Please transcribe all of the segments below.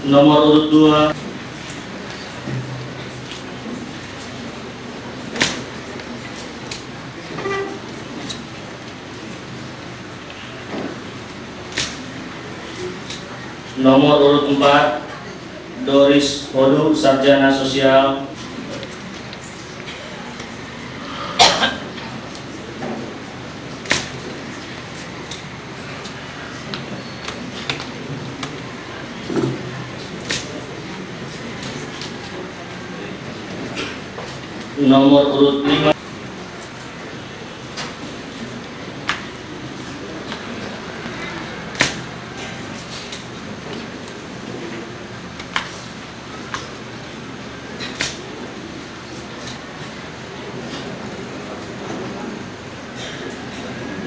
Nomor urut 2 nomor urut 4 Doris Hodu, Sarjana Sosial. Nomor urut 5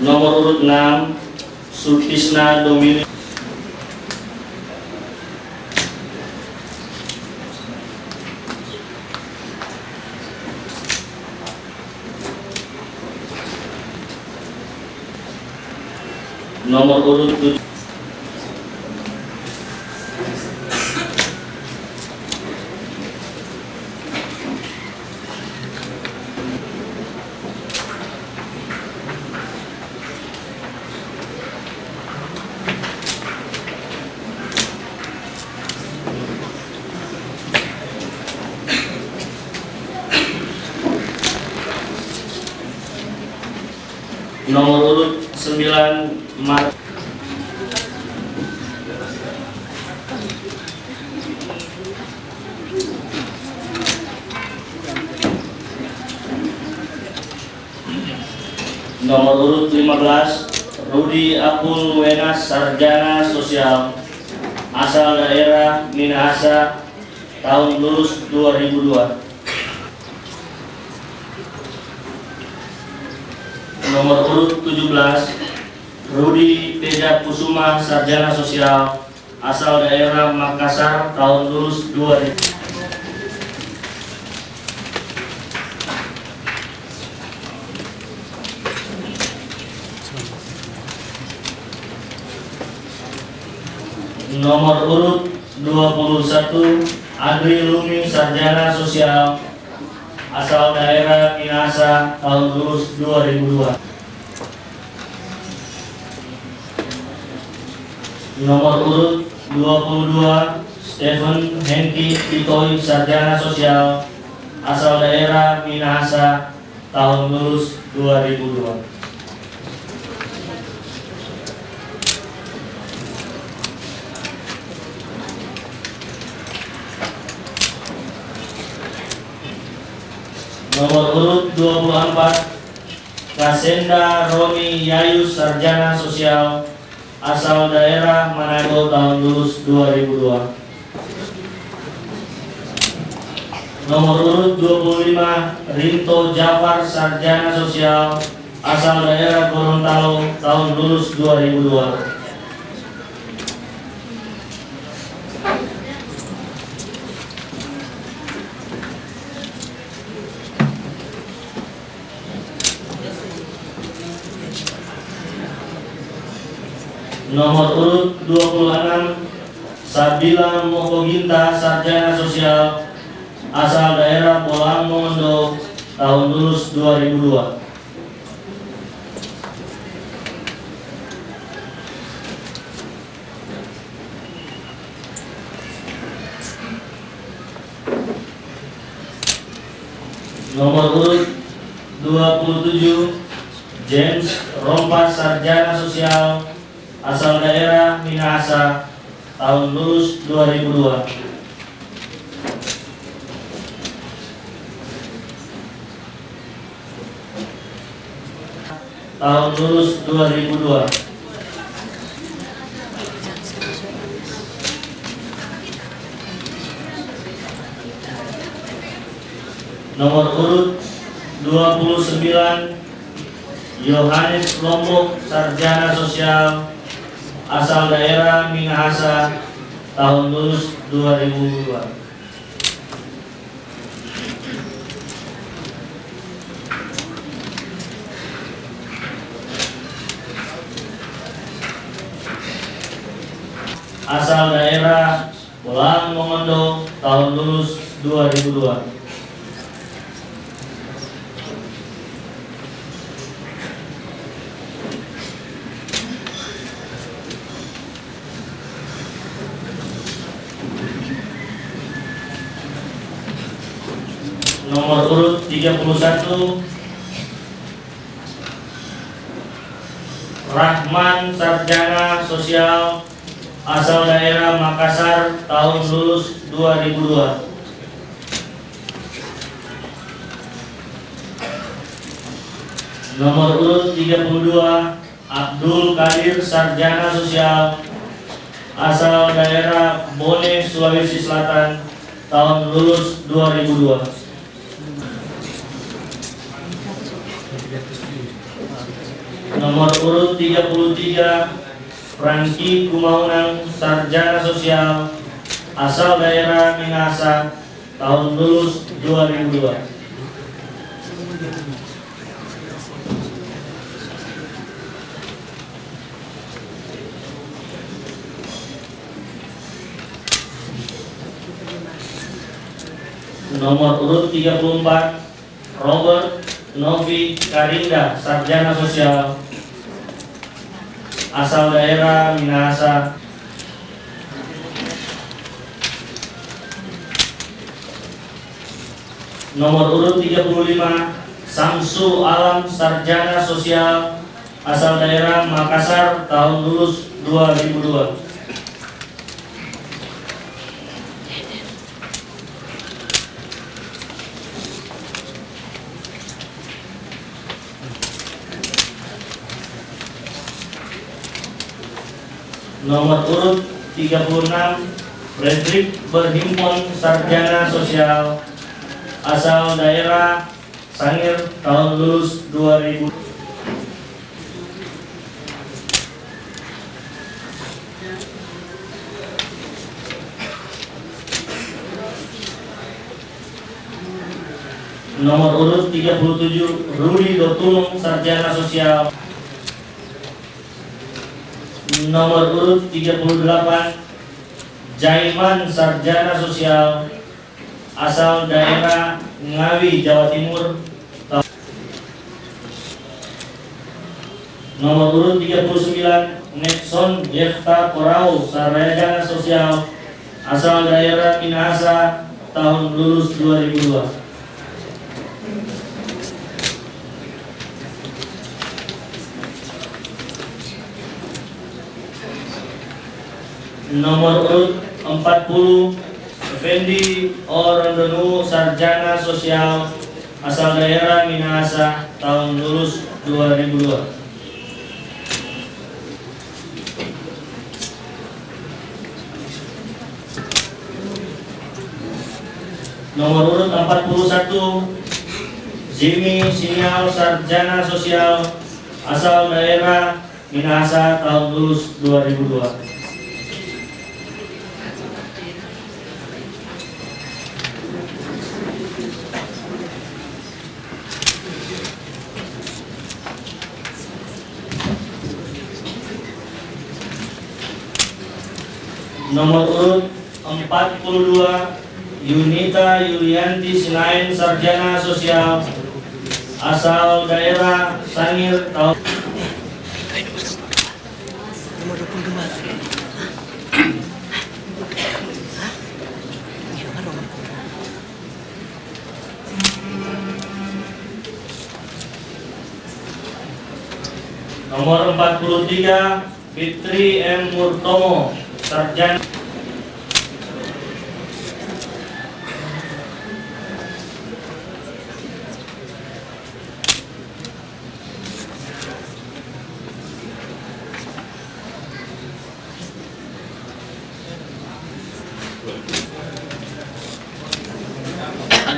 nomor urut 6 Sutisna Domini. Nomor urut 7 nomor urut 9 nomor urut 15 Rudi Apul Wenas, Sarjana Sosial, asal daerah Minahasa, tahun lulus 2002. Nomor urut 17 Rudi Teja Kusuma, Sarjana Sosial, asal daerah Makassar, tahun lulus 2000. Nomor urut 21 Adri Lumi, Sarjana Sosial, asal daerah Minahasa, tahun lulus 2002. Nomor urut 22 Stephen Henki Titoy, Sarjana Sosial, asal daerah Minahasa, tahun lulus 2002. Nomor urut 24 Kasenda Romi Yayus, Sarjana Sosial, asal daerah Manado, tahun lulus 2002. Nomor urut 25 Rinto Jafar, Sarjana Sosial, asal daerah Gorontalo, tahun lulus 2002. Nomor urut 26 Sabila Mokoginta, Sarjana Sosial, asal daerah Bolang Mongondo, tahun lulus 2002. Nomor urut 27 James Rompas, Sarjana Sosial, asal daerah Minahasa, tahun lulus 2002. Tahun lulus 2002. Nomor urut 29 Yohanes Lombok, Sarjana Sosial, asal daerah Minahasa, tahun lulus 2002. Asal daerah Bolang Mongondo, tahun lulus 2002. Nomor urut 31 Rahman, sarjana sosial, asal daerah Makassar, tahun lulus 2002. Nomor urut 32 Abdul Kadir, sarjana sosial, asal daerah Bone, Sulawesi Selatan, tahun lulus 2002. Nomor urut 33 Franky Kumaunang, sarjana sosial, asal daerah Minahasa, tahun lulus 2002. Nomor urut 34 Robert Novi Karinda, sarjana sosial, asal daerah Minahasa. Nomor urut 35 Samsu Alam, sarjana sosial, asal daerah Makassar, tahun lulus 2002. Nomor urut 36 Fredrik Berhimpon, sarjana sosial, asal daerah Sangir, tahun lulus 2000. Nomor urut 37 Rudi Dotunung, sarjana sosial. Nomor urut 38 Jaiman, sarjana sosial, asal daerah Ngawi, Jawa Timur. Nomor urut 39 Nexon Yefta Korau, sarjana sosial, asal daerah Minahasa, tahun lulus 2002. Nomor urut 40 Effendi Orondonu, sarjana sosial, asal daerah Minahasa, tahun lulus 2002. Nomor urut 41 Jimmy Sinyal, sarjana sosial, asal daerah Minahasa, tahun lulus 2002. Nomor urut 42 Yunita Yulianti Sinain, sarjana sosial, asal daerah Sangir, tahun. Nomor 43 Fitri M. Murtomo, sarjana.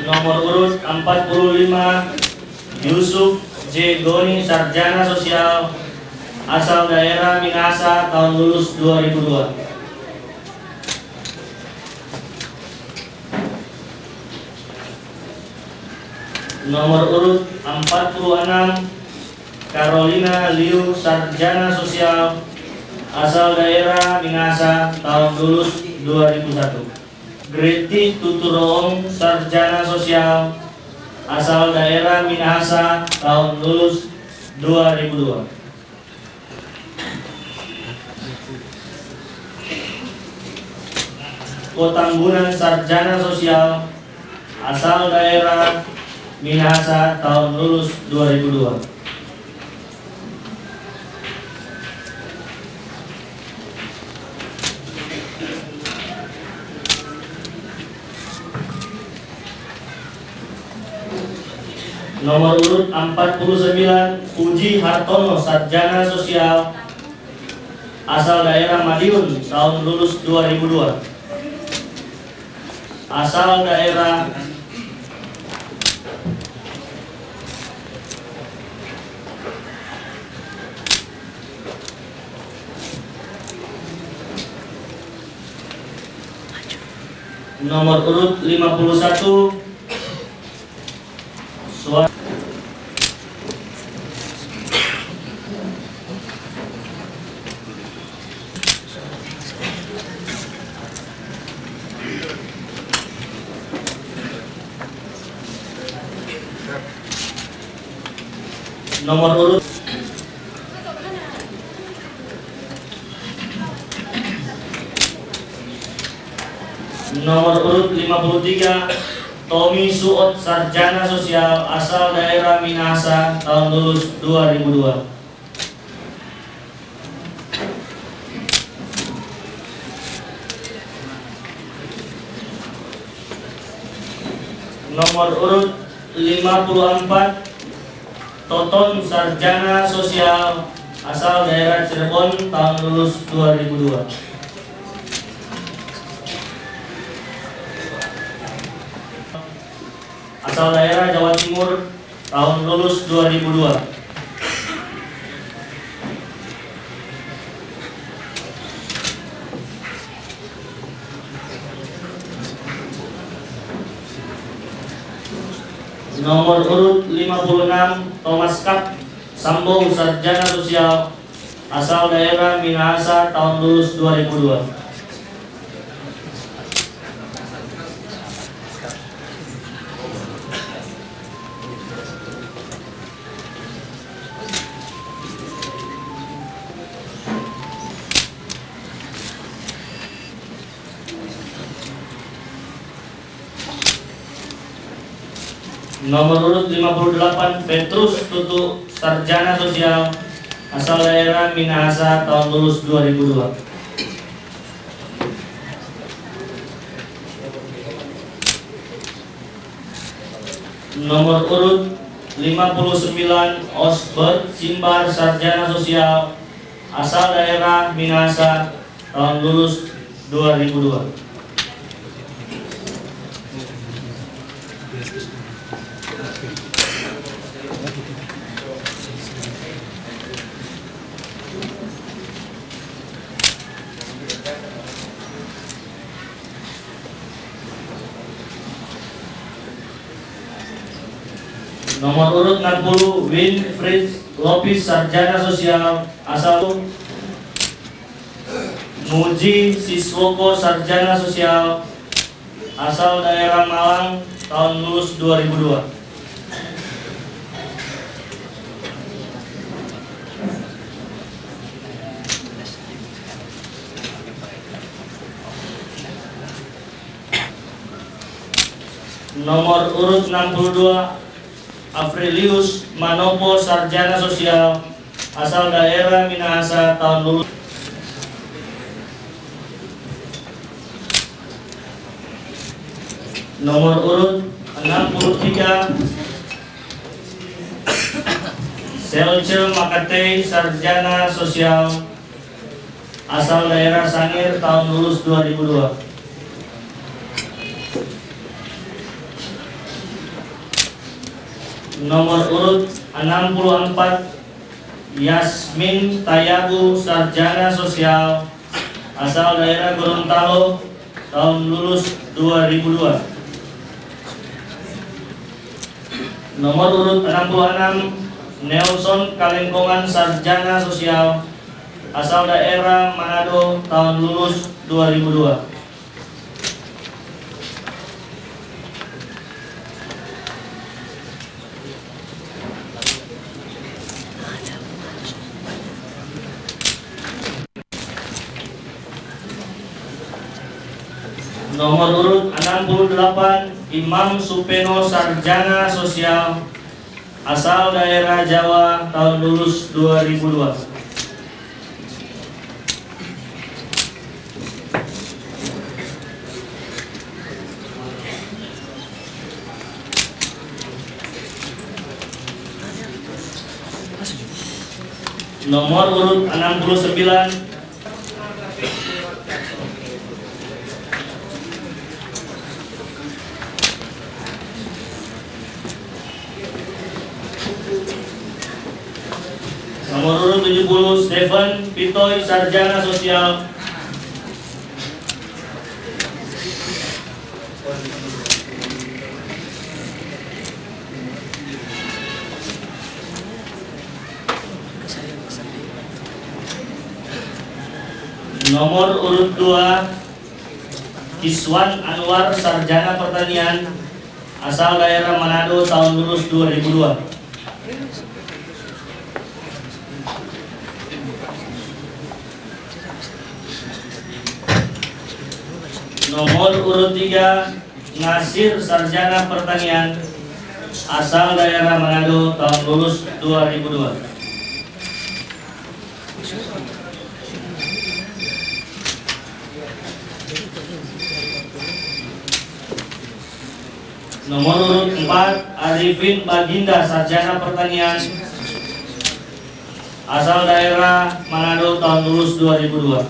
Nomor urut 45 Yusuf J. Goni, sarjana sosial, asal daerah Minahasa, tahun lulus 2002. Nomor urut 46 Carolina Liu, sarjana sosial, asal daerah Minahasa, tahun lulus 2001. Greti Tuturoong, sarjana sosial, asal daerah Minahasa, tahun lulus 2002. Kotanggunan, sarjana sosial, asal daerah Minahasa, tahun lulus 2002. Nomor urut 49, Puji Hartono, sarjana sosial, asal daerah Madiun, tahun lulus 2002. Asal daerah nomor urut 51, nomor urut nomor urut 53, Tommy Suot, sarjana sosial, asal daerah Minahasa, tahun lulus 2002. Nomor urut 54, Toton, sarjana sosial, asal daerah Cirebon, tahun lulus 2002. Asal daerah Jawa Timur, tahun lulus 2002. Nomor urut 56, Thomas Kap Sambong, sarjana sosial, asal daerah Minahasa, tahun lulus 2002. Nomor urut 58, Petrus Tutu, sarjana sosial, asal daerah Minahasa, tahun lulus 2002. Nomor urut 59, Osbert Simbar, sarjana sosial, asal daerah Minahasa, tahun lulus 2002. Nomor urut 60, Winfried Lopis, sarjana sosial, asal Muji Siswoko, sarjana sosial, asal daerah Malang, tahun lulus 2002. Nomor urut 62, Afrilius Manopo, sarjana sosial, asal daerah Minahasa, tahun lulus. Nomor urut 63, Selce Makate, sarjana sosial, asal daerah Sangir, tahun lulus 2002. Nomor urut 64, Yasmin Tayabu, sarjana sosial, asal daerah Gorontalo, tahun lulus 2002. Nomor urut 66, Nelson Kalengkongan, sarjana sosial, asal daerah Manado, tahun lulus 2002. Nomor urut 68 Imam Supeno, sarjana sosial, asal daerah Jawa, tahun lulus 2002. Nomor urut 69 Nomor urut 70 Stephen Pitoy, sarjana sosial, nomor urut 2 Kiswan Anwar, sarjana pertanian, asal daerah Manado, tahun lulus 2002. Nomor urut 3 Nasir, sarjana pertanian, asal daerah Manado, tahun lulus 2002. Nomor urut 4 Arifin Baginda, sarjana pertanian, asal daerah Manado, tahun lulus 2002.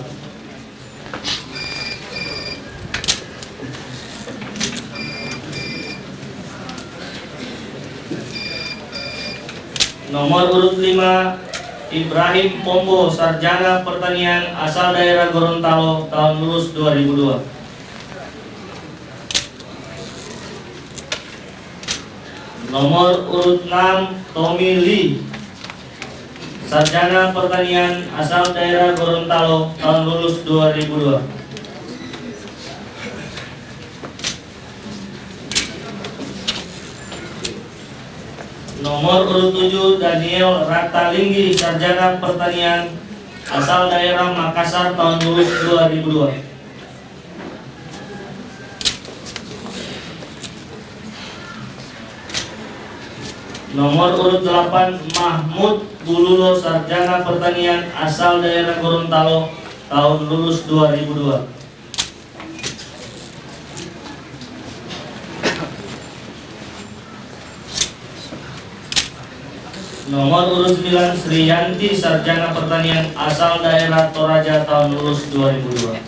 Nomor urut 5 Ibrahim Pombo, sarjana pertanian, asal daerah Gorontalo, tahun lulus 2002. Nomor urut 6 Tommy Lee, sarjana pertanian, asal daerah Gorontalo, tahun lulus 2002. Nomor urut 7 Daniel Ratalinggi, sarjana pertanian, asal daerah Makassar, tahun lulus 2002. Nomor urut 8 Mahmud Bululo, sarjana pertanian, asal daerah Gorontalo, tahun lulus 2002. Nomor urut 9 Sriyanti, sarjana pertanian, asal daerah Toraja, tahun lulus 2002.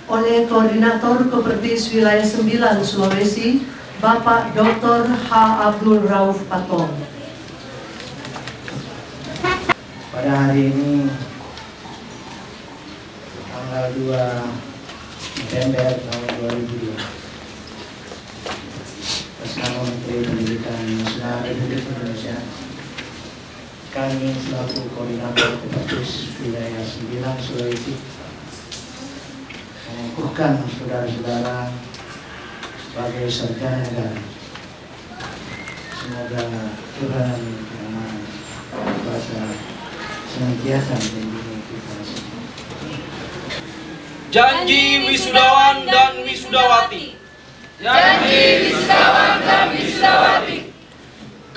Oleh Koordinator Kopertis Wilayah 9 Sulawesi, Bapak Dr. H. Abdul Rauf Patong. Pada hari ini tanggal 2 November tahun 2002, atas nama Menteri Pendidikan Nasional Republik Indonesia, kami selaku Koordinator Kopertis Wilayah 9 Sulawesi mengukuhkan saudara-saudara sebagai sarjana negara. Semoga Tuhan Yang Maha Kuasa senantiasa melindungi kita semua. Janji wisudawan dan wisudawati. Janji wisudawan dan wisudawati.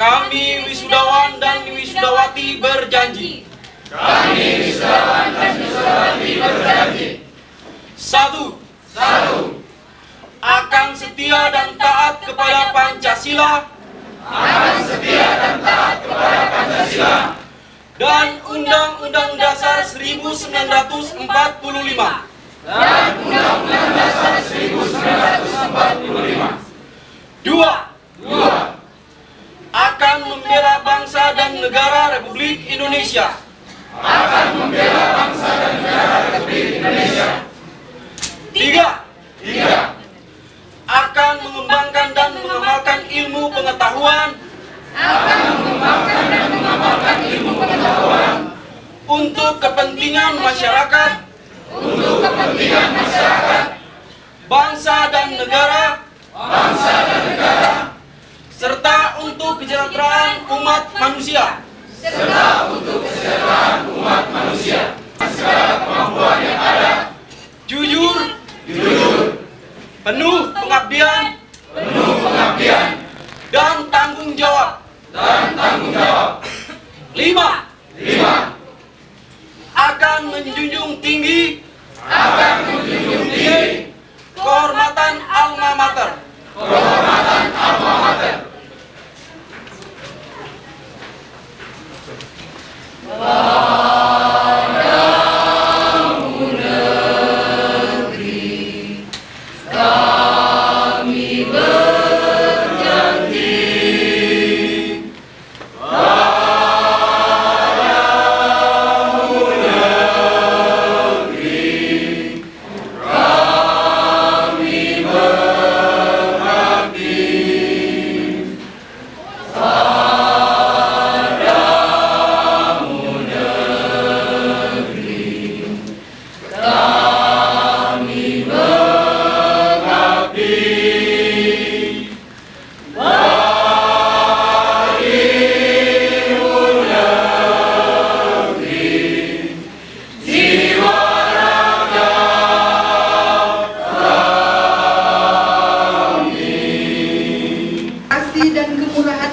Kami wisudawan dan wisudawati berjanji. Kami wisudawan dan wisudawati berjanji. Satu. Akan setia dan taat kepada Pancasila. Akan setia dan taat kepada Pancasila. Dan Undang-Undang Dasar 1945. Dan Undang-Undang Dasar 1945. Dua. Akan membela bangsa dan negara Republik Indonesia. Akan membela bangsa dan negara Republik Indonesia. Tiga. Akan mengembangkan dan mengamalkan ilmu pengetahuan. Untuk kepentingan masyarakat. bangsa dan negara, serta untuk kesejahteraan umat manusia. Segala kemampuan yang ada. Jujur, penuh pengabdian, dan tanggung jawab. 5. Akan menjunjung tinggi kehormatan alma mater.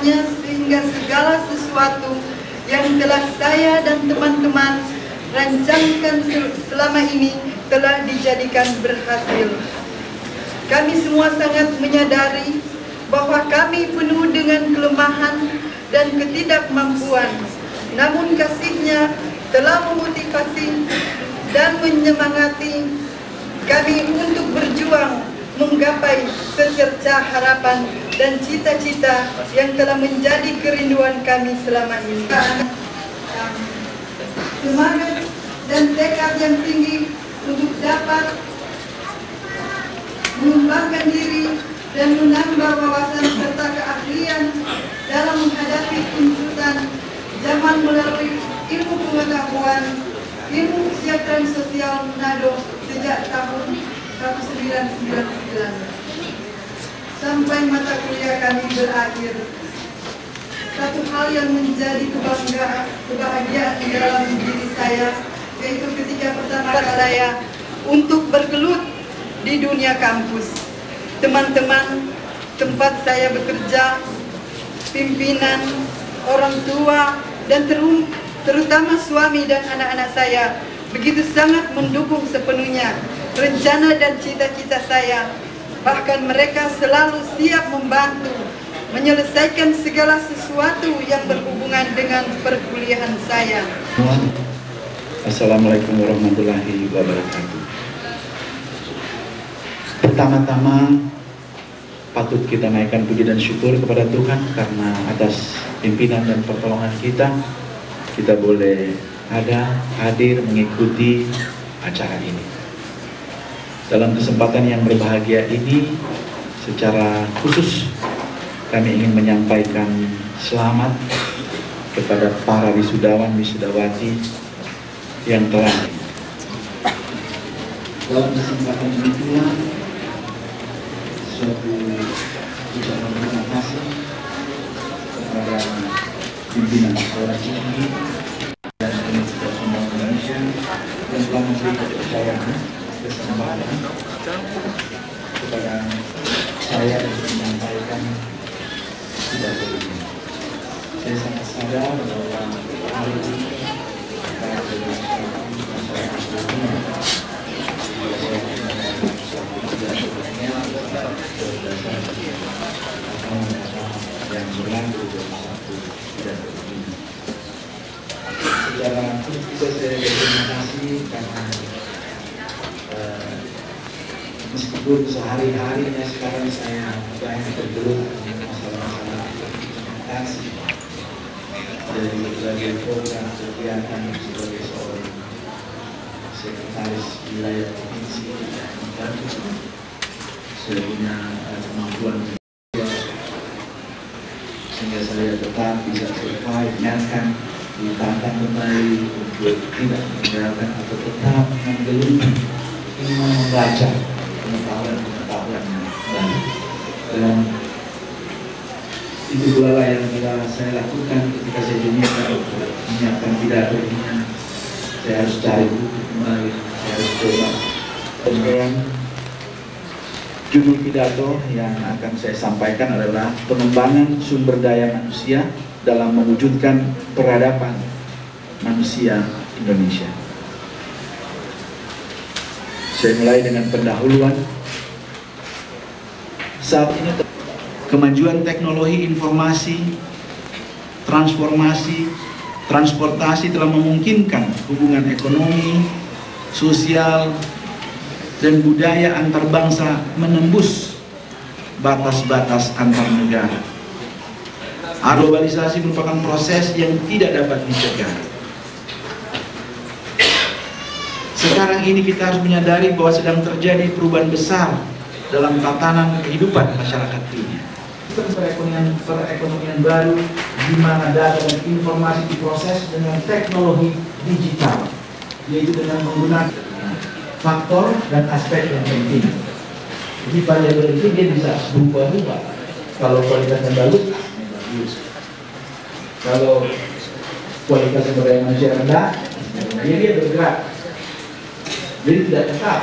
Sehingga segala sesuatu yang telah saya dan teman-teman rancangkan selama ini telah dijadikan berhasil. Kami semua sangat menyadari bahwa kami penuh dengan kelemahan dan ketidakmampuan. Namun kasih-Nya telah memotivasi dan menyemangati kami untuk berjuang menggapai secerca harapan dan cita-cita yang telah menjadi kerinduan kami selama ini. Semangat dan tekad yang tinggi untuk dapat mengembangkan diri dan menambah wawasan serta keahlian dalam menghadapi tuntutan zaman melalui ilmu pengetahuan, ilmu kesejahteraan sosial Manado sejak tahun 1999 sampai mata kuliah kami berakhir. Satu hal yang menjadi kebahagiaan dalam diri saya yaitu ketika pertama kali saya untuk bergelut di dunia kampus. Teman-teman tempat saya bekerja, pimpinan, orang tua, dan terutama suami dan anak-anak saya begitu sangat mendukung sepenuhnya rencana dan cita-cita saya. Bahkan mereka selalu siap membantu menyelesaikan segala sesuatu yang berhubungan dengan perkuliahan saya. Assalamualaikum warahmatullahi wabarakatuh. Pertama-tama patut kita naikkan puji dan syukur kepada Tuhan karena atas pimpinan dan pertolongan kita boleh hadir mengikuti acara ini. Dalam kesempatan yang berbahagia ini, secara khusus kami ingin menyampaikan selamat kepada para wisudawan wisudawati yang telah. Dalam kesempatan ini pula suatu ucapan terima kasih kepada pimpinan sekolah tinggi dan Universitas Indonesia yang telah memberi kepercayaan kesempatan kepada saya untuk menyampaikan pidato ini. Saya sangat sadar bahwa hari ini para masyarakat dunia yang berlaku dalam satu pidato ini. Secara khusus saya berterima kasih karena meskipun sehari-harinya sekarang saya banyak bergelut dengan masalah-masalah implementasi dari berbagai program kegiatan sebagai seorang sekretaris wilayah provinsi dan saya punya kemampuan sehingga saya tetap bisa survive, nyatakan ditantang kembali untuk tidak meninggalkan atau tetap menggeluti ingin membaca pengetahuan baru. Dan itu pula yang telah saya lakukan ketika saya diminta untuk menyiapkan pidato ini. Saya harus cari buku kembali, saya harus coba. Dan judul pidato yang akan saya sampaikan adalah pengembangan sumber daya manusia dalam mewujudkan peradaban manusia Indonesia. Saya mulai dengan pendahuluan. Saat ini kemajuan teknologi informasi, transformasi, transportasi telah memungkinkan hubungan ekonomi, sosial, dan budaya antar bangsa menembus batas-batas antar negara. Globalisasi merupakan proses yang tidak dapat dicegah. Sekarang ini kita harus menyadari bahwa sedang terjadi perubahan besar dalam tatanan kehidupan masyarakat dunia. Perekonomian baru di mana data dan informasi diproses dengan teknologi digital, yaitu dengan menggunakan faktor dan aspek yang penting. Jadi variabel itu dia bisa berubah-ubah. Kalau kualitasnya bagus, bagus. Kalau kualitas sumber daya manusia rendah, dia bergerak. Jadi tidak tetap.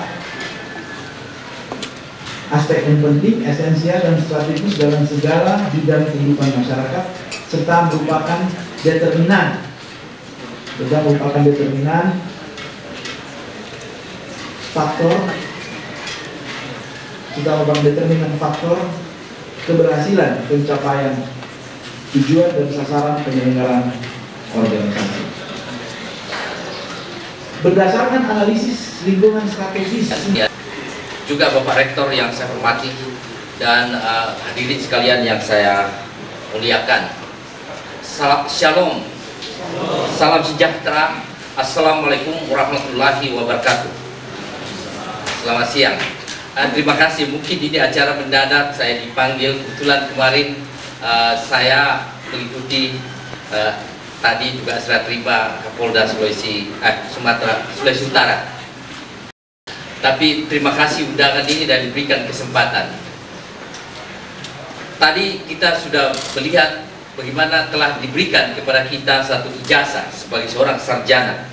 Aspek yang penting, esensial dan strategis dalam segala bidang kehidupan masyarakat serta merupakan determinan. Faktor keberhasilan pencapaian tujuan dan sasaran penyelenggaraan organisasi. Berdasarkan analisis lingkungan strategis, juga Bapak Rektor yang saya hormati dan hadirin sekalian yang saya muliakan. Shalom, salam sejahtera, Assalamualaikum warahmatullahi wabarakatuh. Selamat siang. Terima kasih, mungkin ini acara mendadak, saya dipanggil. Kebetulan kemarin saya mengikuti tadi juga serah terima Kapolda Sulawesi Utara. Tapi terima kasih undangan ini dan diberikan kesempatan. Tadi kita sudah melihat bagaimana telah diberikan kepada kita satu ijazah sebagai seorang sarjana.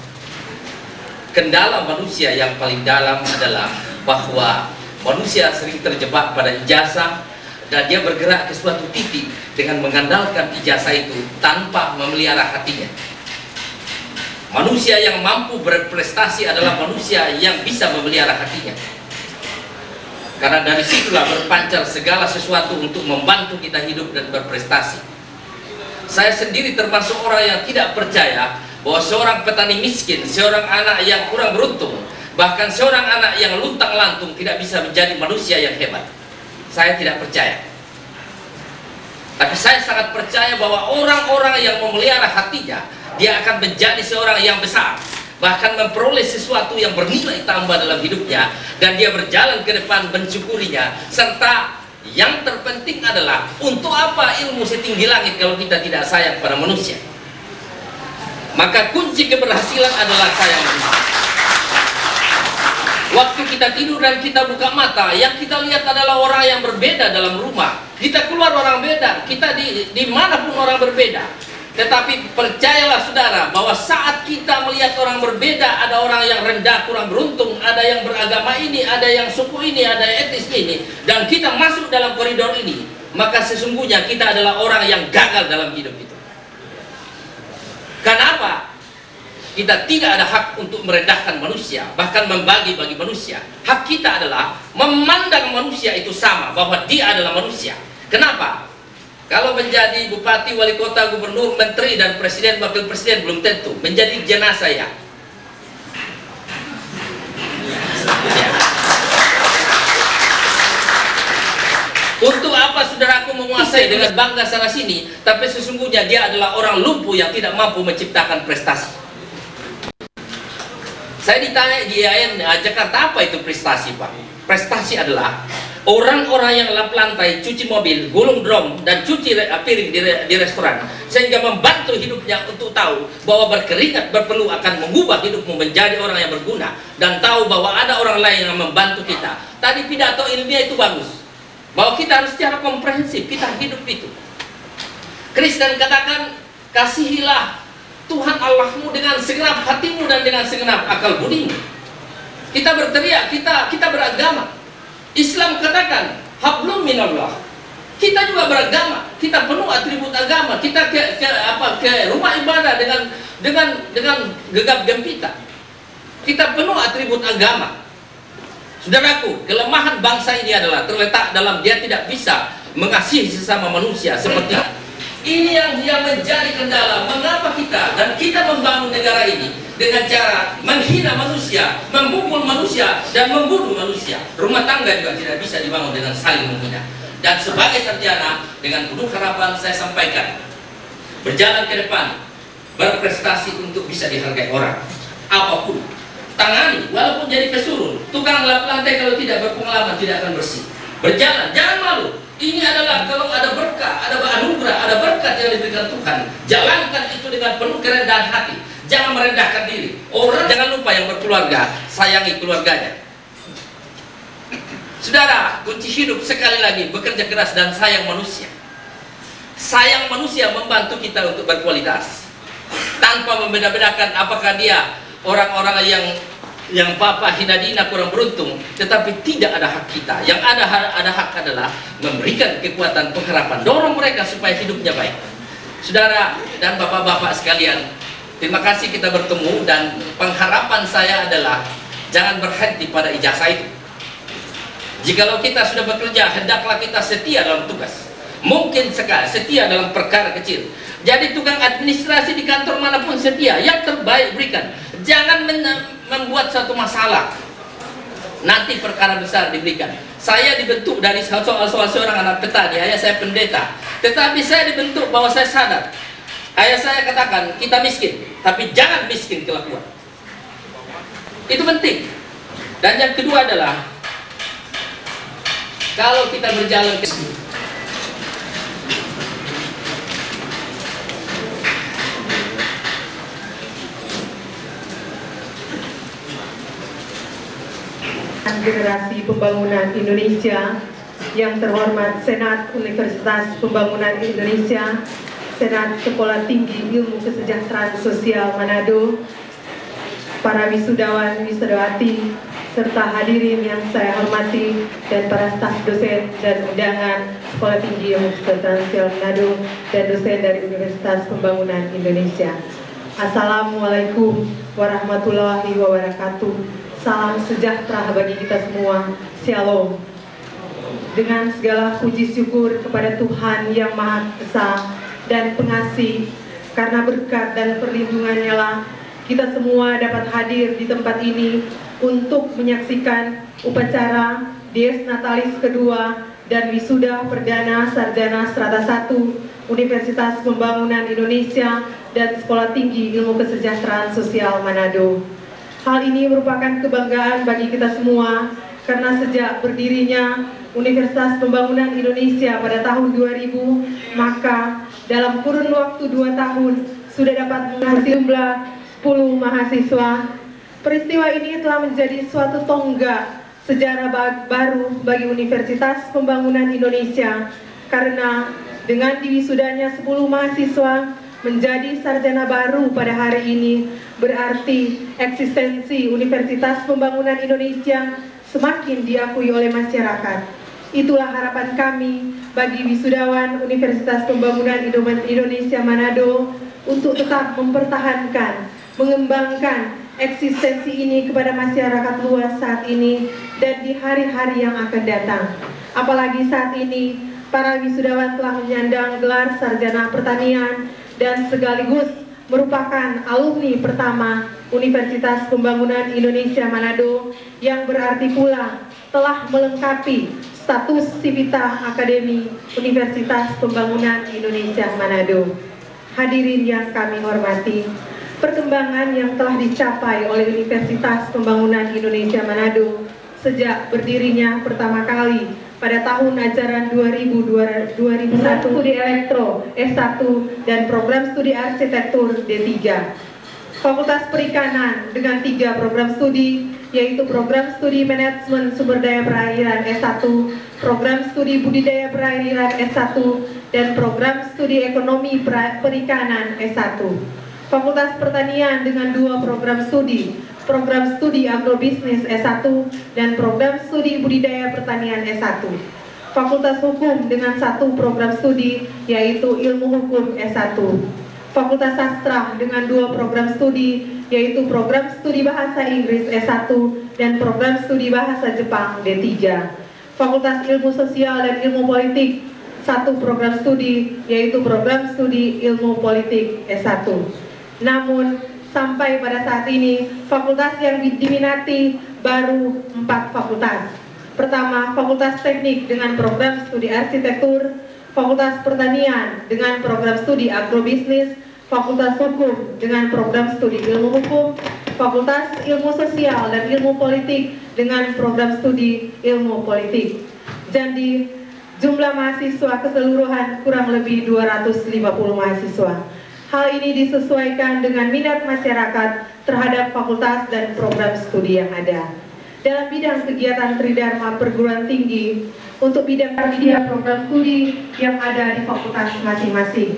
Kendala manusia yang paling dalam adalah bahwa manusia sering terjebak pada ijazah dan dia bergerak ke suatu titik dengan mengandalkan ijazah itu tanpa memelihara hatinya. Manusia yang mampu berprestasi adalah manusia yang bisa memelihara hatinya. Karena dari situlah berpancar segala sesuatu untuk membantu kita hidup dan berprestasi. Saya sendiri termasuk orang yang tidak percaya bahwa seorang petani miskin, seorang anak yang kurang beruntung, bahkan seorang anak yang luntang-lantung tidak bisa menjadi manusia yang hebat. Saya tidak percaya. Tapi saya sangat percaya bahwa orang-orang yang memelihara hatinya, dia akan menjadi seorang yang besar, bahkan memperoleh sesuatu yang bernilai tambah dalam hidupnya, dan dia berjalan ke depan mensyukurinya. Serta yang terpenting adalah, untuk apa ilmu setinggi langit kalau kita tidak sayang pada manusia? Maka kunci keberhasilan adalah sayang manusia. Waktu kita tidur dan kita buka mata, yang kita lihat adalah orang yang berbeda dalam rumah. Kita keluar orang beda, kita dimanapun orang berbeda. Tetapi percayalah saudara, bahwa saat kita melihat orang berbeda, ada orang yang rendah, kurang beruntung, ada yang beragama ini, ada yang suku ini, ada yang etnis ini, dan kita masuk dalam koridor ini, maka sesungguhnya kita adalah orang yang gagal dalam hidup itu. Kenapa? Kita tidak ada hak untuk merendahkan manusia, bahkan membagi-bagi manusia. Hak kita adalah memandang manusia itu sama, bahwa dia adalah manusia. Kenapa? Kalau menjadi bupati, wali kota, gubernur, menteri, dan presiden, wakil presiden belum tentu. Menjadi jenazah ya. Untuk apa saudaraku menguasai dengan bangga sana sini, tapi sesungguhnya dia adalah orang lumpuh yang tidak mampu menciptakan prestasi. Saya ditanya di IAIN Jakarta, apa itu prestasi Pak? Prestasi adalah Orang-orang yang lap lantai, cuci mobil, gulung drum, dan cuci piring di restoran, sehingga membantu hidupnya untuk tahu bahwa berkeringat berperlu akan mengubah hidupmu menjadi orang yang berguna, dan tahu bahwa ada orang lain yang membantu kita. Tadi pidato ilmiah itu bagus, bahwa kita harus secara komprehensif kita hidup itu. Kristen katakan, kasihilah Tuhan Allahmu dengan segenap hatimu dan dengan segenap akal budimu. Kita berteriak, kita beragama. Islam katakan hablum minallah. Kita juga beragama, kita penuh atribut agama. Kita ke rumah ibadah dengan gegap gempita. Kita penuh atribut agama. Saudaraku, kelemahan bangsa ini adalah terletak dalam dia tidak bisa mengasihi sesama manusia seperti ini yang menjadi kendala mengapa kita dan kita membangun negara ini dengan cara menghina manusia, memukul manusia, dan membunuh manusia. Rumah tangga juga tidak bisa dibangun dengan saling menghina. Dan sebagai sarjana, dengan penuh harapan saya sampaikan, berjalan ke depan, berprestasi untuk bisa dihargai orang. Apapun, tangani, walaupun jadi pesuruh, tukang lap lantai kalau tidak berpengalaman tidak akan bersih. Berjalan, jangan malu. Ini adalah kalau ada berkah, ada anugerah, ada berkat yang diberikan Tuhan. Jalankan itu dengan penuh kerendahan hati. Jangan merendahkan diri. Orang jangan lupa yang berkeluarga, sayangi keluarganya. Saudara, kunci hidup sekali lagi bekerja keras dan sayang manusia. Sayang manusia membantu kita untuk berkualitas. Tanpa membeda-bedakan apakah dia orang-orang yang papa hina dina kurang beruntung, tetapi tidak ada hak kita. Yang ada hak adalah memberikan kekuatan pengharapan, dorong mereka supaya hidupnya baik. Saudara dan bapak-bapak sekalian, terima kasih kita bertemu, dan pengharapan saya adalah jangan berhenti pada ijazah itu. Jikalau kita sudah bekerja, hendaklah kita setia dalam tugas. Mungkin sekali setia dalam perkara kecil. Jadi tukang administrasi di kantor manapun setia, yang terbaik berikan. Jangan membuat satu masalah, nanti perkara besar diberikan. Saya dibentuk dari soal seorang anak petani, ayah saya pendeta. Tetapi saya dibentuk bahwa saya sadar. Ayah saya katakan, kita miskin, tapi jangan miskin kelakuan. Itu penting. Dan yang kedua adalah, kalau kita berjalan ke Generasi Pembangunan Indonesia, yang terhormat Senat Universitas Pembangunan Indonesia, Senat Sekolah Tinggi Ilmu Kesejahteraan Sosial Manado, para wisudawan, wisudawati, serta hadirin yang saya hormati, dan para staf dosen dan undangan Sekolah Tinggi Ilmu Kesejahteraan Sosial Manado dan dosen dari Universitas Pembangunan Indonesia. Assalamualaikum warahmatullahi wabarakatuh. Salam sejahtera bagi kita semua. Shalom. Dengan segala puji syukur kepada Tuhan yang Maha Esa dan Pengasih, karena berkat dan perlindungannya lah kita semua dapat hadir di tempat ini untuk menyaksikan upacara Dies Natalis kedua dan wisuda perdana sarjana strata 1 Universitas Pembangunan Indonesia dan Sekolah Tinggi Ilmu Kesejahteraan Sosial Manado. Hal ini merupakan kebanggaan bagi kita semua, karena sejak berdirinya Universitas Pembangunan Indonesia pada tahun 2000, maka dalam kurun waktu 2 tahun sudah dapat menghasilkan jumlah 10 mahasiswa. Peristiwa ini telah menjadi suatu tonggak sejarah baru bagi Universitas Pembangunan Indonesia, karena dengan diwisudanya 10 mahasiswa menjadi sarjana baru pada hari ini, berarti eksistensi Universitas Pembangunan Indonesia semakin diakui oleh masyarakat. Itulah harapan kami bagi wisudawan Universitas Pembangunan Indonesia Manado untuk tetap mempertahankan, mengembangkan eksistensi ini kepada masyarakat luas saat ini dan di hari-hari yang akan datang. Apalagi saat ini para wisudawan telah menyandang gelar sarjana pertanian dan sekaligus merupakan alumni pertama Universitas Pembangunan Indonesia Manado, yang berarti pula telah melengkapi status Civita Akademi Universitas Pembangunan Indonesia Manado. Hadirin yang kami hormati, perkembangan yang telah dicapai oleh Universitas Pembangunan Indonesia Manado sejak berdirinya pertama kali pada tahun ajaran 2001 studi elektro S1 dan program studi arsitektur D3. Fakultas Perikanan dengan 3 program studi, yaitu program studi manajemen sumber daya perairan S1, program studi budidaya perairan S1, dan program studi ekonomi perikanan S1. Fakultas Pertanian dengan 2 program studi agrobisnis S1 dan program studi budidaya pertanian S1. Fakultas Hukum dengan 1 program studi, yaitu ilmu hukum S1. Fakultas Sastra dengan 2 program studi, yaitu program studi bahasa Inggris S1 dan program studi bahasa Jepang D3. Fakultas Ilmu Sosial dan Ilmu Politik 1 program studi, yaitu program studi Ilmu Politik S1. Namun sampai pada saat ini fakultas yang diminati baru 4 fakultas. Pertama, Fakultas Teknik dengan program studi arsitektur, Fakultas Pertanian dengan program studi agrobisnis, Fakultas Hukum dengan program studi ilmu hukum, Fakultas Ilmu Sosial dan Ilmu Politik dengan program studi ilmu politik. Jadi jumlah mahasiswa keseluruhan kurang lebih 250 mahasiswa. Hal ini disesuaikan dengan minat masyarakat terhadap fakultas dan program studi yang ada. Dalam bidang kegiatan Tridharma perguruan tinggi, untuk bidang program studi yang ada di fakultas masing-masing.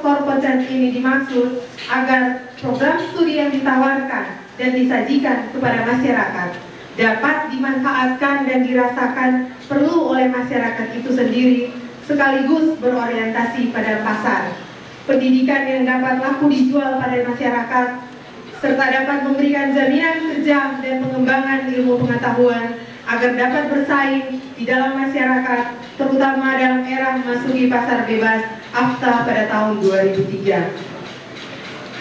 Kompetensi ini dimaksud agar program studi yang ditawarkan dan disajikan kepada masyarakat dapat dimanfaatkan dan dirasakan perlu oleh masyarakat itu sendiri, sekaligus berorientasi pada pasar. Pendidikan yang dapat laku dijual pada masyarakat, serta dapat memberikan jaminan kerja dan pengembangan ilmu pengetahuan agar dapat bersaing di dalam masyarakat, terutama dalam era memasuki pasar bebas AFTA pada tahun 2003.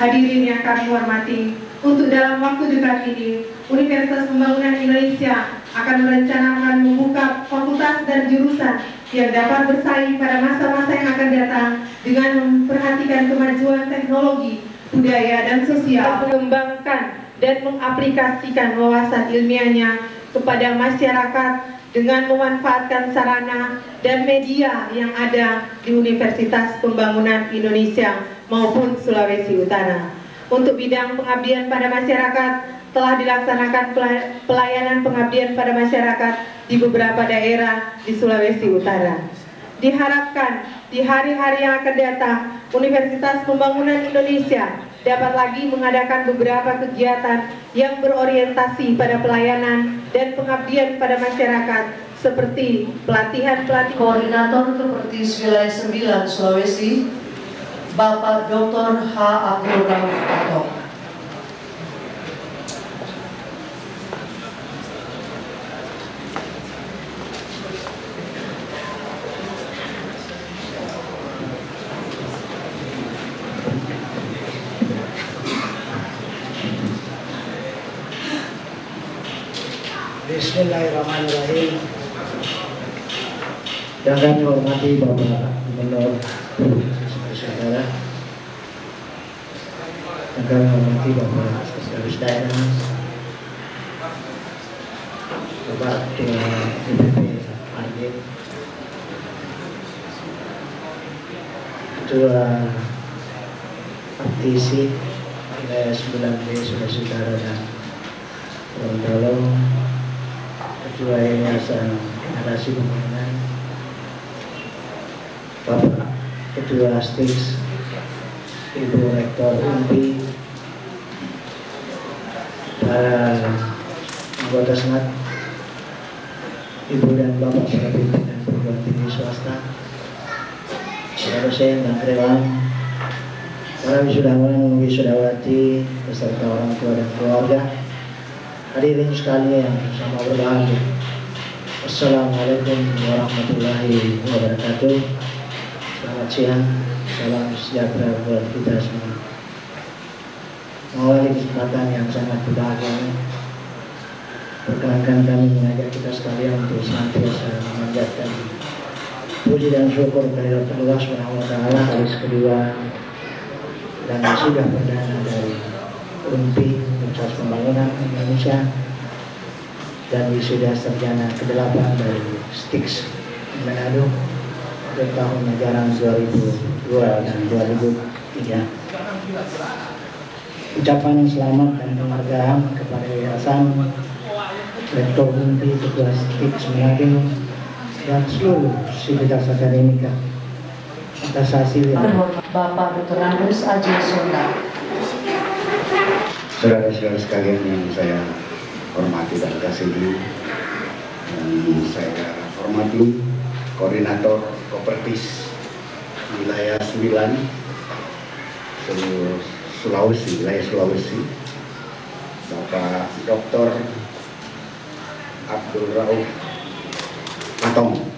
Hadirin yang kami hormati, untuk dalam waktu dekat ini, Universitas Pembangunan Indonesia akan merencanakan membuka fakultas dan jurusan yang dapat bersaing pada masa-masa yang akan datang dengan memperhatikan kemajuan teknologi, budaya, dan sosial, mengembangkan dan mengaplikasikan wawasan ilmiahnya kepada masyarakat dengan memanfaatkan sarana dan media yang ada di Universitas Pembangunan Indonesia maupun Sulawesi Utara. Untuk bidang pengabdian pada masyarakat, telah dilaksanakan pelayanan pengabdian pada masyarakat di beberapa daerah di Sulawesi Utara. Diharapkan di hari-hari yang akan datang, Universitas Pembangunan Indonesia dapat lagi mengadakan beberapa kegiatan yang berorientasi pada pelayanan dan pengabdian pada masyarakat, seperti pelatihan Koordinator Kepertis Wilayah 9 Sulawesi, Bapak Dr. H. Abdul Rauf Atok. Bismillahirrahmanirrahim. Yang kami hormati Bapak Gubernur Saudara, yang kami hormati Bapak Sekretaris Daerah, Bapak Ketua DPP Partai, Ketua Partisi Wilayah 9B Sulawesi Utara dan Gorontalo, Ketua Yayasan Narasi Pembangunan, Bapak Ketua Stiks, Ibu Rektor UNPI, para anggota Senat, Ibu dan Bapak para pimpinan perguruan tinggi swasta, para dosen dan karyawan, para wisudawan, wisudawati, beserta orang tua dan keluarga, hadirin sekalian yang sama berbahagia. Assalamualaikum warahmatullahi wabarakatuh. Selamat siang, salam sejahtera buat kita semua. Mengawali kesempatan yang sangat berbahagia ini, perkenankan kami mengajak kita sekalian untuk senantiasa memanjatkan puji dan syukur kehadirat Allah Subhanahu wa Ta'ala atas kedua dan wisuda perdana dari UNPI Universitas Pembangunan Indonesia dan wisuda sarjana ke-8 dari STIX Manado untuk tahun ajaran 2002 dan 2003. Ucapan selamat dan penghargaan kepada Yayasan, Rektor Unpi, Ketua STIX Manado, dan seluruh sivitas akademika atas hasil yang Bapak Dr. Andreas Aji Sonda. Saudara-saudara sekalian yang saya hormati dan kasihi, dan saya hormati Koordinator Kopertis Wilayah 9 Sulawesi, wilayah Sulawesi, Bapak Dr. Abdul Rauf Atong.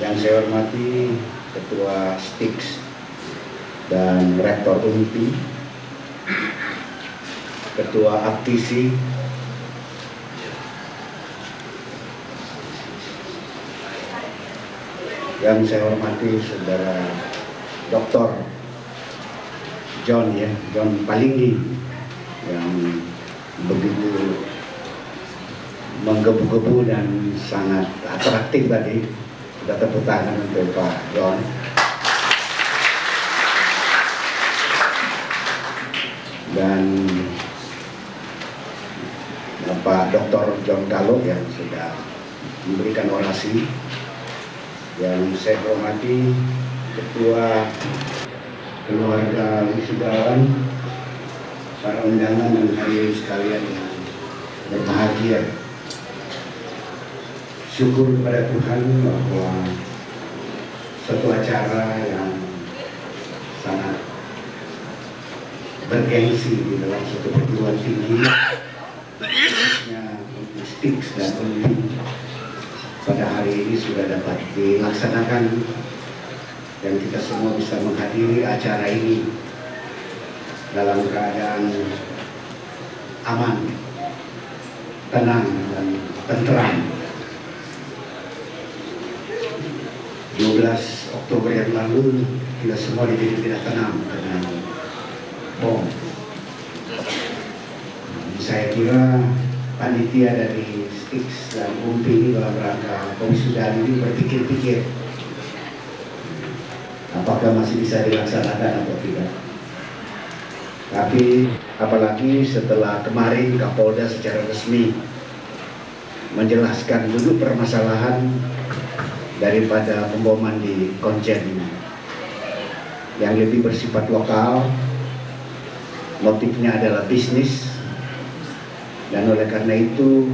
Yang saya hormati Ketua STIX dan Rektor Unpi, Ketua Aptisi, yang saya hormati Saudara Dr. John Palinggi yang begitu menggebu-gebu dan sangat atraktif tadi. Kita tepuk tangan untuk Pak John. Dan Bapak Dr. John Gallo yang sudah memberikan orasi. Yang saya hormati Ketua Keluarga Wisudawan, para undangan dan hadirin sekalian yang berbahagia. Syukur kepada Tuhan bahwa satu acara yang sangat bergengsi di dalam satu perguruan tinggi, STIX dan Unpi, pada hari ini sudah dapat dilaksanakan dan kita semua bisa menghadiri acara ini dalam keadaan aman, tenang dan tenteram. 12 Oktober yang lalu kita semua dibikin tidak tenang dengan bom. Saya kira panitia dari STIX dan Unpi ini dalam rangka pewisudaan ini berpikir-pikir apakah masih bisa dilaksanakan atau tidak. Tapi apalagi setelah kemarin Kapolda secara resmi menjelaskan dulu permasalahan daripada pemboman di Konjen ini yang lebih bersifat lokal, motifnya adalah bisnis, dan oleh karena itu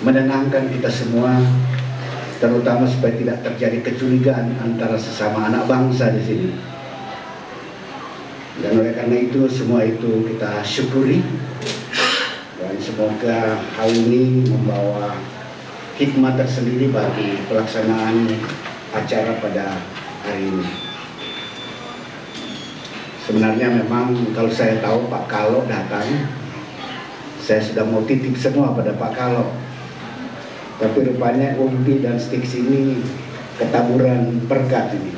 menenangkan kita semua, terutama supaya tidak terjadi kecurigaan antara sesama anak bangsa di sini. Dan oleh karena itu semua itu kita syukuri, dan semoga hal ini membawa hikmah tersendiri bagi pelaksanaan acara pada hari ini. Sebenarnya memang kalau saya tahu Pak Kalo datang, saya sudah mau titip semua pada Pak Kalo. Tapi rupanya Unpi dan STIX ini ketaburan berkat ini.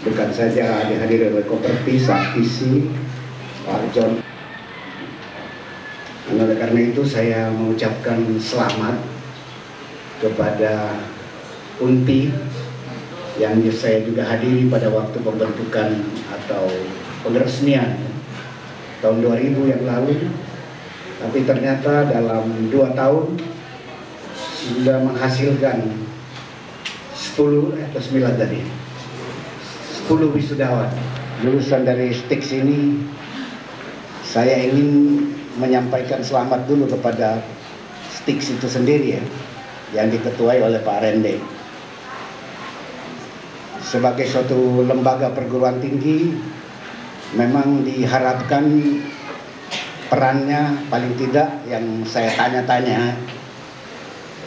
Bukan saja dihadiri oleh Kopertis, Aptisi, Pak John. Dan oleh karena itu saya mengucapkan selamat kepada Unpi yang saya juga hadiri pada waktu pembentukan atau pengeresmian tahun 2000 yang lalu. Tapi ternyata dalam 2 tahun sudah menghasilkan 10 atau 9 tadi 10 wisudawan lulusan dari STIX ini. Saya ingin menyampaikan selamat dulu kepada STIX itu sendiri ya, yang diketuai oleh Pak Rende. Sebagai suatu lembaga perguruan tinggi, memang diharapkan perannya paling tidak yang saya tanya-tanya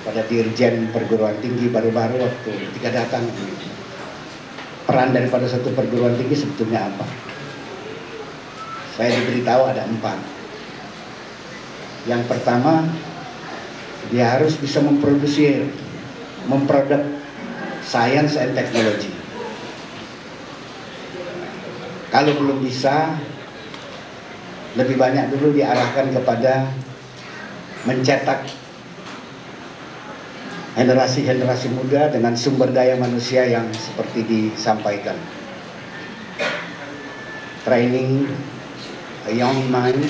kepada Dirjen Perguruan Tinggi baru-baru waktu ketika datang, peran daripada satu perguruan tinggi sebetulnya apa? Saya diberitahu ada 4. Yang pertama, dia harus bisa memproduk science and technology. kalau belum bisa, lebih banyak dulu diarahkan kepada mencetak generasi-generasi muda dengan sumber daya manusia yang seperti disampaikan. Training a young mind,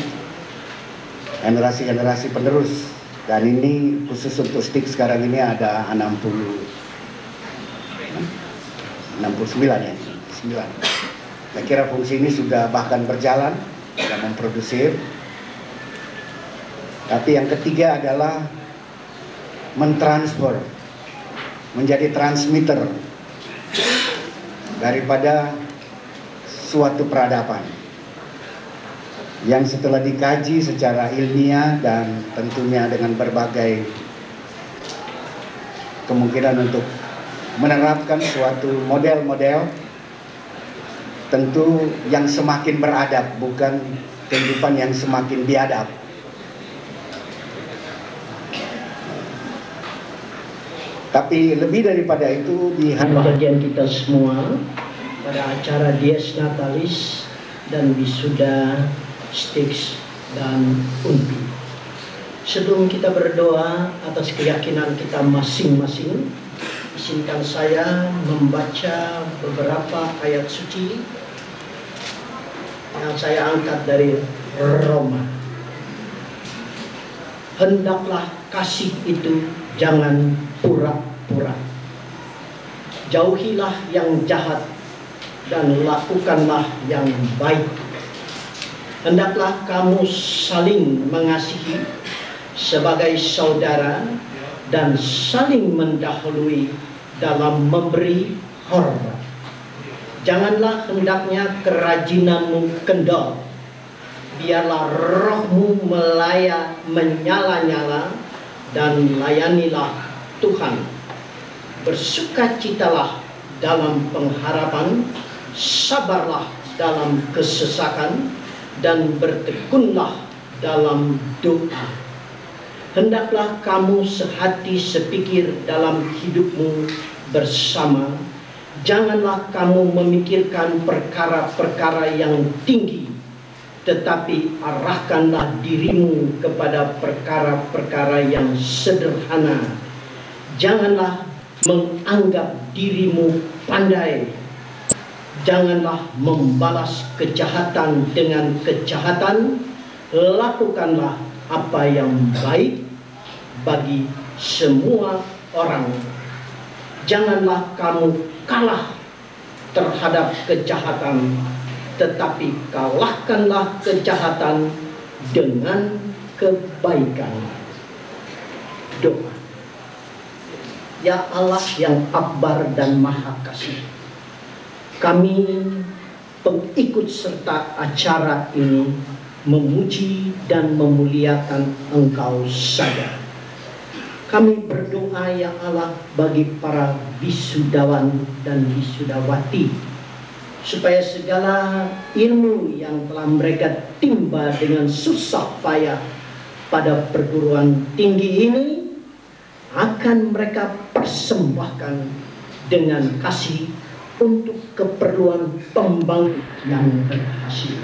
generasi-generasi penerus. Dan ini khusus untuk STIK sekarang ini ada 69 ya, 9. Saya kira fungsi ini sudah bahkan berjalan, sudah memproduksi. Tapi yang ketiga adalah mentransfer, menjadi transmitter daripada suatu peradaban yang setelah dikaji secara ilmiah dan tentunya dengan berbagai kemungkinan untuk menerapkan suatu model-model tentu yang semakin beradab, bukan kehidupan yang semakin biadab. Tapi lebih daripada itu bagian kita semua pada acara Dies Natalis dan wisuda STIK dan UNPI. Sebelum kita berdoa atas keyakinan kita masing-masing, izinkan saya membaca beberapa ayat suci yang saya angkat dari Roma. Hendaklah kasih itu jangan pura-pura. Jauhilah yang jahat dan lakukanlah yang baik. Hendaklah kamu saling mengasihi sebagai saudara dan saling mendahului dalam memberi hormat. Janganlah hendaknya kerajinanmu kendor. Biarlah rohmu menyala-nyala dan layanilah Tuhan. Bersukacitalah dalam pengharapan, sabarlah dalam kesesakan, dan bertekunlah dalam doa. Hendaklah kamu sehati sepikir dalam hidupmu bersama. Janganlah kamu memikirkan perkara-perkara yang tinggi, tetapi arahkanlah dirimu kepada perkara-perkara yang sederhana. Janganlah menganggap dirimu pandai. Janganlah membalas kejahatan dengan kejahatan. Lakukanlah apa yang baik bagi semua orang. Janganlah kamu kalah terhadap kejahatan, tetapi kalahkanlah kejahatan dengan kebaikan. Doa. Ya Allah yang akbar dan maha kasih, kami pengikut serta acara ini memuji dan memuliakan Engkau saja. Kami berdoa ya Allah bagi para wisudawan dan wisudawati, supaya segala ilmu yang telah mereka timba dengan susah payah pada perguruan tinggi ini akan mereka persembahkan dengan kasih untuk keperluan pembangunan yang berhasil.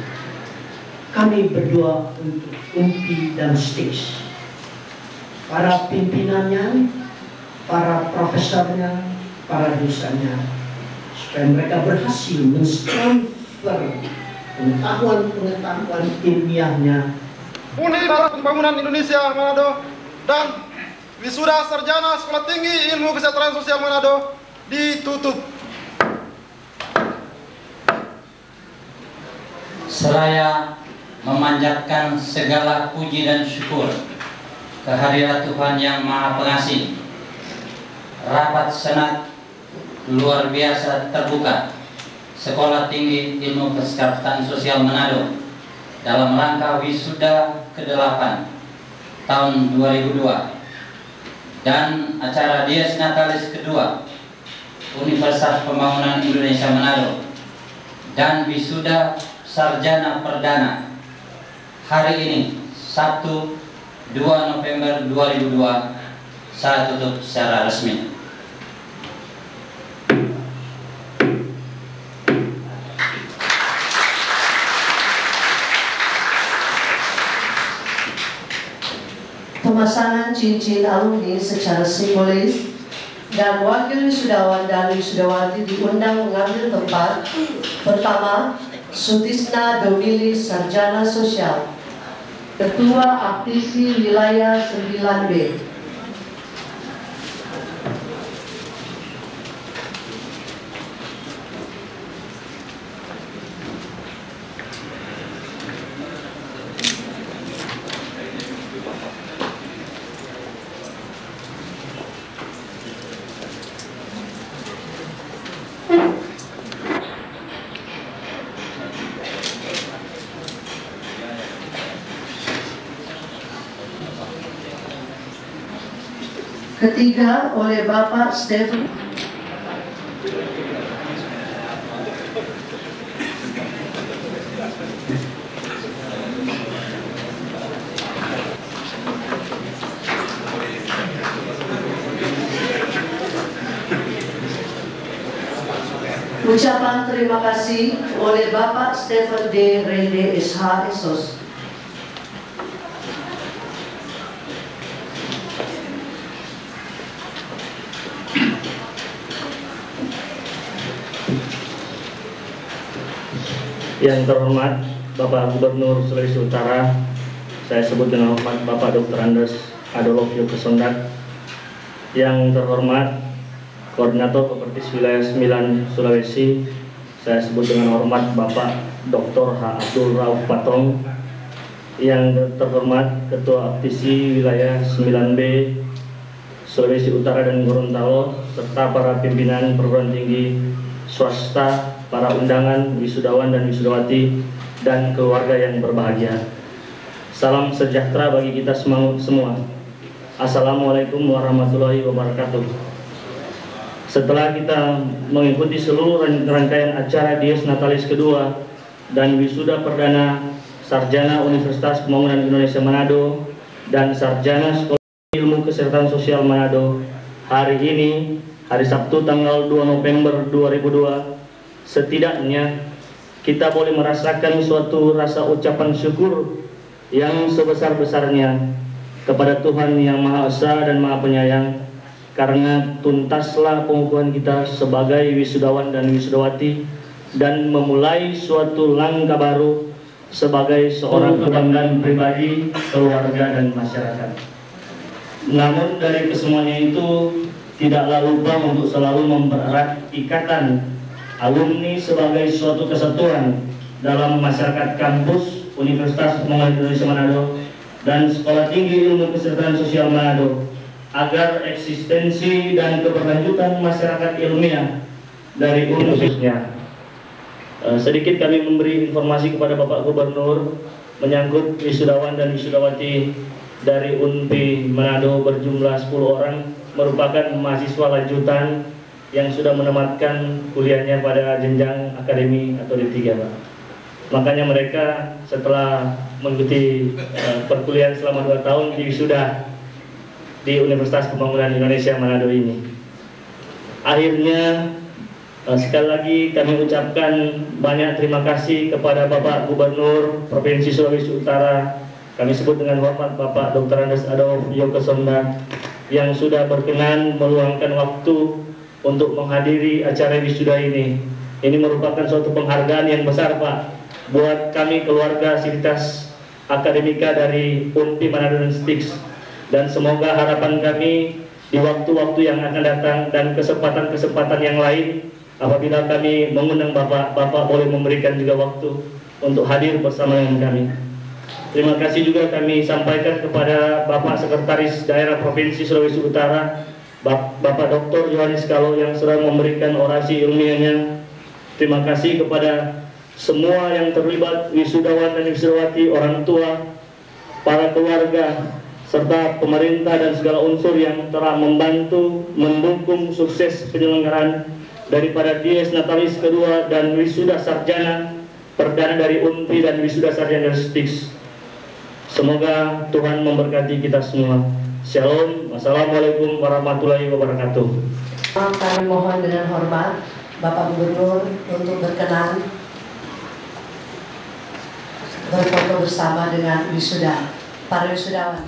Kami berdoa untuk UNPI dan STIK, para pimpinannya, para profesornya, para dosennya, supaya mereka berhasil mentransfer pengetahuan-pengetahuan ilmiahnya. Uni dalam Pembangunan Indonesia Manado dan wisuda sarjana Sekolah Tinggi Ilmu Kesejahteraan Sosial Manado ditutup. Seraya memanjatkan segala puji dan syukur kehadirat Tuhan yang Maha Pengasih, rapat senat luar biasa terbuka Sekolah Tinggi Ilmu Kesejahteraan Sosial Manado dalam rangka wisuda ke-8 tahun 2002 dan acara Dies Natalis kedua Universitas Pembangunan Indonesia Manado dan wisuda sarjana perdana hari ini Sabtu 2 November 2002 saya tutup secara resmi. pemasangan cincin alumni secara simbolis, dan wakil wisudawan dan wisudawati diundang mengambil tempat. Pertama, Sutisna Domili, Sarjana Sosial, Ketua Aktisi Wilayah 9B. Ketiga, oleh Bapak Stephen ucapan terima kasih oleh Bapak Stephen D. Rende SH Esos. Yang terhormat Bapak Gubernur Sulawesi Utara, saya sebut dengan hormat Bapak Dr. Andes Adolf Yokesondak. Yang terhormat Koordinator Kopertis Wilayah 9 Sulawesi, saya sebut dengan hormat Bapak Dr. H. Abdul Rauf Patong. Yang terhormat Ketua Aktisi Wilayah 9B Sulawesi Utara dan Gorontalo, serta para pimpinan perguruan tinggi swasta, para undangan, wisudawan dan wisudawati, dan keluarga yang berbahagia. Salam sejahtera bagi kita semua. Assalamualaikum warahmatullahi wabarakatuh. Setelah kita mengikuti seluruh rangkaian acara Dies Natalis kedua dan wisuda perdana Sarjana Universitas Pembangunan Indonesia Manado dan Sarjana Sekolah Ilmu Kesehatan Sosial Manado, hari ini, hari Sabtu tanggal 2 November 2002, setidaknya kita boleh merasakan suatu rasa ucapan syukur yang sebesar-besarnya kepada Tuhan Yang Maha Esa dan Maha Penyayang, karena tuntaslah pengukuhan kita sebagai wisudawan dan wisudawati dan memulai suatu langkah baru sebagai seorang kebanggaan pribadi, keluarga, dan masyarakat. Namun dari kesemuanya itu tidaklah lupa untuk selalu mempererat ikatan alumni sebagai suatu kesatuan dalam masyarakat kampus Universitas Pembangunan Indonesia Manado dan Sekolah Tinggi Ilmu Kesehatan Sosial Manado, agar eksistensi dan keberlanjutan masyarakat ilmiah dari universitasnya. Sedikit kami memberi informasi kepada Bapak Gubernur menyangkut wisudawan dan wisudawati dari UNPI Manado berjumlah 10 orang, merupakan mahasiswa lanjutan yang sudah menamatkan kuliahnya pada jenjang akademi atau D3, Pak. Makanya mereka setelah mengikuti perkuliahan selama 2 tahun diwisuda di Universitas Pembangunan Indonesia Manado ini. Akhirnya sekali lagi kami ucapkan banyak terima kasih kepada Bapak Gubernur Provinsi Sulawesi Utara, kami sebut dengan hormat Bapak Dr. Andes Adolf Yokesondak, yang sudah berkenan meluangkan waktu untuk menghadiri acara wisuda ini. Ini merupakan suatu penghargaan yang besar, Pak, buat kami keluarga Sivitas Akademika dari UNPI Manado dan STIX. Dan semoga harapan kami di waktu-waktu yang akan datang dan kesempatan-kesempatan yang lain, apabila kami mengundang Bapak boleh memberikan juga waktu untuk hadir bersama dengan kami. Terima kasih juga kami sampaikan kepada Bapak Sekretaris Daerah Provinsi Sulawesi Utara, Bapak Dr. Yohanes Kalo, yang sudah memberikan orasi ilmiahnya. Terima kasih kepada semua yang terlibat, wisudawan dan wisudawati, orang tua, para keluarga, serta pemerintah dan segala unsur yang telah membantu mendukung sukses penyelenggaraan daripada Dies Natalis kedua dan wisuda sarjana perdana dari UNPI dan wisuda sarjana dari STIX. Semoga Tuhan memberkati kita semua. Shalom. Wassalamualaikum warahmatullahi wabarakatuh. Kami mohon dengan hormat Bapak Gubernur untuk berkenan berfoto bersama dengan para wisudawan.